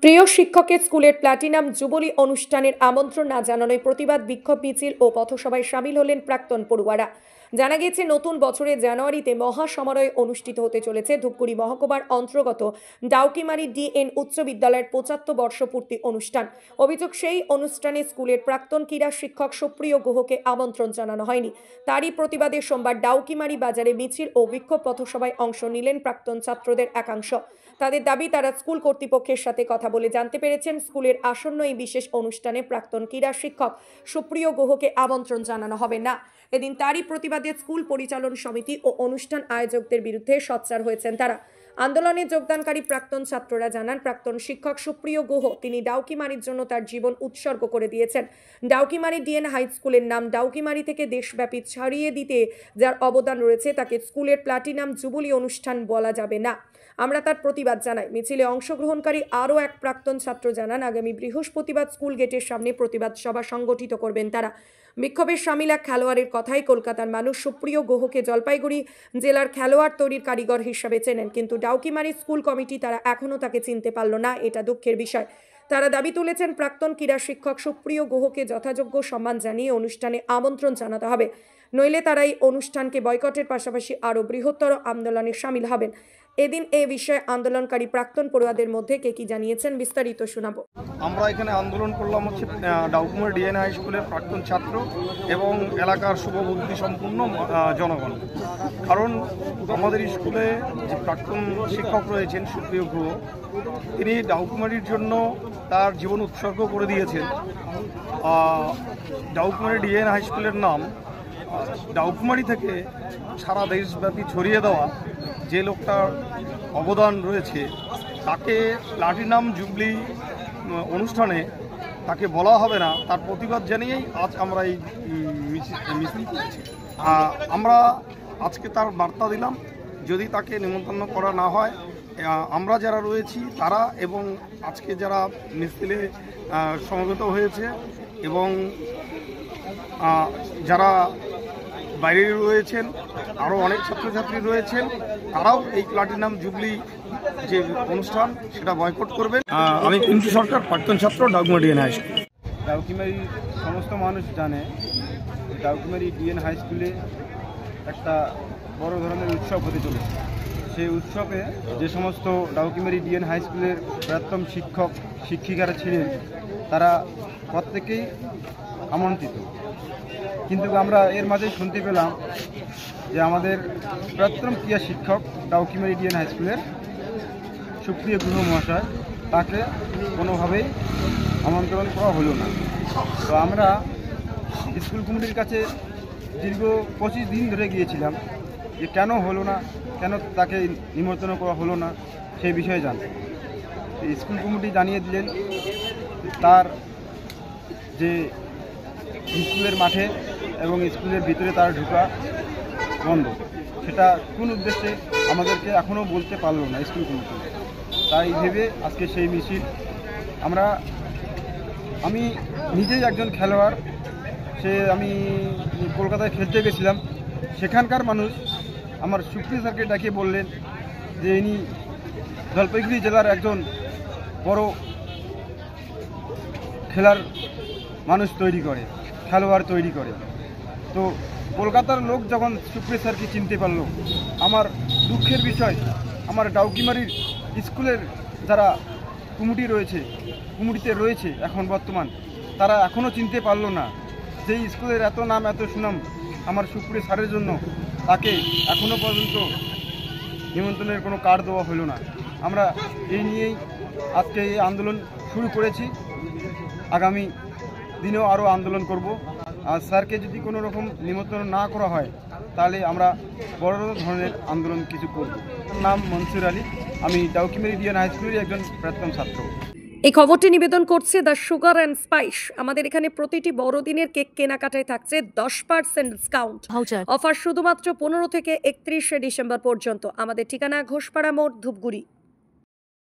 প্রিয় শিক্ষকের স্কুলের প্লাটিনাম জুবলি অনুষ্ঠানের আমন্ত্রণ না জানানোয় প্রতিবাদ বিক্ষোভ মিছিল ও পথসভায় সামিল হলেন প্রাক্তন পড়ুয়ারা। জানা গেছে নতুন বছরের জানুয়ারিতে মহাসমারোহে অনুষ্ঠিত হতে চলেছে ধূপগুড়ি মহকুমার অন্তর্গত ডাউকিমারি ডিএন উচ্চ বিদ্যালয়ের ৭৫ বর্ষপূর্তি অনুষ্ঠান। অভিযোগ, সেই অনুষ্ঠানে স্কুলের প্রাক্তন ক্রীড়া শিক্ষক সুপ্রিয় গুহকে আমন্ত্রণ জানানো হয়নি। তারই প্রতিবাদে সোমবার ডাউকিমারি বাজারে মিছিল ও বিক্ষোভ পথসভায় অংশ নিলেন প্রাক্তন ছাত্রদের একাংশ। তাদের দাবি, তারা স্কুল কর্তৃপক্ষের সাথে কথা বলে জানতে পেরেছেন স্কুলের আসন্ন এই বিশেষ অনুষ্ঠানে প্রাক্তন ক্রীড়া শিক্ষক সুপ্রিয় গুহকে আমন্ত্রণ জানানো হবে না। এদিন তারই প্রতিবাদে স্কুল পরিচালন সমিতি ও অনুষ্ঠান আয়োজকদের বিরুদ্ধে সোচ্চার হয়েছেন তারা। আন্দোলনে যোগদানকারী প্রাক্তন ছাত্ররা জানান, প্রাক্তন শিক্ষক সুপ্রিয় গুহ তিনি ডাউকিমারির জন্য তার জীবন উৎসর্গ করে দিয়েছেন। ডাউকিমারি ডিএন হাই স্কুলের নাম ডাউকিমারি থেকে দেশব্যাপী ছড়িয়ে দিতে যার অবদান রয়েছে তাকে স্কুলের প্লাটিনাম জুবলি অনুষ্ঠান বলা যাবে না। আমরা তার প্রতিবাদ জানাই। মিছিলে অংশগ্রহণকারী আরও এক প্রাক্তন ছাত্র জানান, আগামী বৃহস্পতিবার স্কুল গেটের সামনে প্রতিবাদ সভা সংগঠিত করবেন তারা। বিক্ষোভের সামিল এক খেলোয়াড়ের কথাই, কলকাতার মানুষ সুপ্রিয় গুহকে জলপাইগুড়ি জেলার খেলোয়াড় তৈরির কারিগর হিসাবে চেনেন, কিন্তু ডাউকিমারি স্কুল কমিটি তারা এখনও তাকে চিনতে পারল না। এটা দুঃখের বিষয়। তারা দাবি তুলেছেন, প্রাক্তন ক্রীড়া শিক্ষক সুপ্রিয় গুহকে যথাযোগ্য সম্মান জানিয়ে অনুষ্ঠানে আমন্ত্রণ জানাতে হবে, নইলে তারা এই অনুষ্ঠানকে বয়কটের পাশাপাশি আরও বৃহত্তর আন্দোলনে সামিল হবেন। এদিন এ বিষয়ে আন্দোলনকারী প্রাক্তন পড়ুয়াদের মধ্যে কে কি জানিয়েছেন বিস্তারিত শোনাবো। আমরা এখানে আন্দোলন করলাম হচ্ছে ডাউকিমারি ডিএন হাই স্কুলের প্রাক্তন ছাত্র এবং এলাকার শুভবুদ্ধি সম্পূর্ণ জনগণ। কারণ আমাদের স্কুলে যে প্রাক্তন শিক্ষক রয়েছেন সুপ্রিয় গুহ, তিনি ডাউকিমারির জন্য তার জীবন উৎসর্গ করে দিয়েছেন। ডাউকিমারি ডিএন হাই স্কুলের নাম ডাউকিমারি থেকে সারা দেশব্যাপী ছড়িয়ে দেওয়া যে লোকটার অবদান রয়েছে, তাকে প্লাটিনাম জুবলি অনুষ্ঠানে তাকে বলা হবে না, তার প্রতিবাদ জানিয়েই আজ আমরা এই মিছিল করেছি। আমরা আজকে তার বার্তা দিলাম, যদি তাকে নিমন্ত্রণ করা না হয়, আমরা যারা রয়েছি তারা এবং আজকে যারা মিছিলে সমবেত হয়েছে এবং যারা বাইরে রয়েছেন, আরও অনেক ছাত্রছাত্রী রয়েছেন, তারাও এই প্লাটিনাম জুবলি যে অনুষ্ঠান সেটা বয়কট করবেন। আমি পিন্টু সরকার, প্রাক্তন ছাত্র, Daukimari DN high school. Daukimari সমস্ত মানুষ জানে ডাউকিমারি ডিএন হাই স্কুলে একটা বড় ধরনের উৎসব হতে চলেছে। সেই উৎসবে যে সমস্ত ডাউকিমারি ডিএন হাই স্কুলের প্রাক্তন শিক্ষক শিক্ষিকারা ছিলেন তারা প্রত্যেকেই আমন্ত্রিত। কিন্তু আমরা এর মাঝে শুনতে পেলাম যে আমাদের প্রাক্তন ক্রীড়া শিক্ষক ডাউকিমারি ডিএন হাই স্কুলের সুপ্রিয় গুহ মহাশয়, তাকে কোনোভাবেই আমন্ত্রণ করা হলো না। তো আমরা স্কুল কমিটির কাছে দীর্ঘ 25 দিন ধরে গিয়েছিলাম যে কেন হলো না, কেন তাকে নিমন্ত্রণ করা হলো না সেই বিষয়ে জানতে। স্কুল কমিটি জানিয়ে দিলেন তার যে স্কুলের মাঠে এবং স্কুলের ভিতরে তার ঢোকা বন্ধ, সেটা কোন উদ্দেশ্যে আমাদেরকে এখনও বলতে পারলো না স্কুল কমিটি। তাই ভেবে আজকে সেই মিছিল। আমি নিজেই একজন খেলোয়াড়, আমি কলকাতায় খেলতে গেছিলাম। সেখানকার মানুষ আমার সুপ্রিয় স্যারকে ডাকিয়ে বললেন যে ইনি জলপাইগুড়ি জেলার একজন বড় খেলার মানুষ তৈরি করে, খেলোয়াড় তৈরি করে। তো কলকাতার লোক যখন সুপ্রিয় স্যারকে চিনতে পারলো, আমার দুঃখের বিষয় আমার ডাউকিমারির স্কুলের যারা কমিটিতে রয়েছে এখন বর্তমান, তারা এখনও চিনতে পারলো না। যেই স্কুলের এত নাম এত সুনাম আমার সুপ্রিয় স্যারের জন্য, তাকে এখনও পর্যন্ত নিমন্ত্রণের কোনো কার্ড দেওয়া হলো না। আমরা এই নিয়েই আজকে এই আন্দোলন শুরু করেছি। আগামী দিনেও আরও আন্দোলন করব। আর স্যারকে যদি কোনো রকম নিমন্ত্রণ না করা হয় তাহলে আমরা বড় ধরনের আন্দোলন কিছু করব। নাম মনসুর আলী, আমি ডাউকিমারি ডিএন হাই স্কুলের একজন প্রাক্তন ছাত্র। এই খবরটি নিবেদন করছে দ্য সুগার অ্যান্ড স্পাইস। আমাদের এখানে প্রতিটি বড়দিনের কেক কেনাকাটায় থাকছে 10% ডিসকাউন্ট অফার, শুধুমাত্র 15 থেকে 31 ডিসেম্বর পর্যন্ত। আমাদের ঠিকানা ঘোষপাড়া মোড়, ধূপগুড়ি।